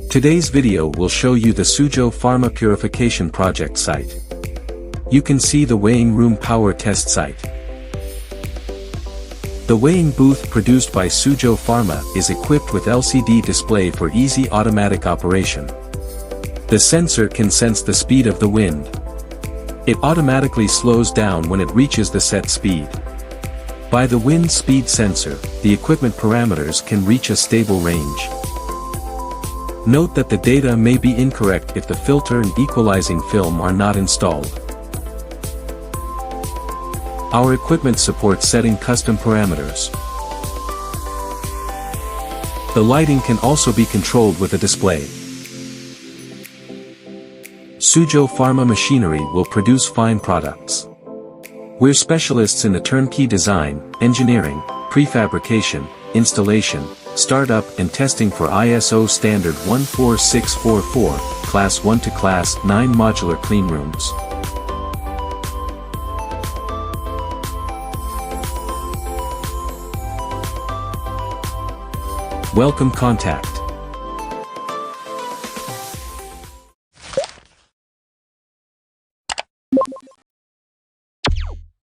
Today's video will show you the Suzhou Pharma Purification Project site. You can see the weighing room power test site. The weighing booth produced by Suzhou Pharma is equipped with LCD display for easy automatic operation. The sensor can sense the speed of the wind. It automatically slows down when it reaches the set speed. By the wind speed sensor, the equipment parameters can reach a stable range. Note that the data may be incorrect if the filter and equalizing film are not installed. Our equipment supports setting custom parameters. The lighting can also be controlled with a display. Suzhou Pharma Machinery will produce fine products. We're specialists in the turnkey design, engineering, prefabrication, installation, startup and testing for ISO standard 14644, Class 1 to Class 9 modular cleanrooms. Welcome contact.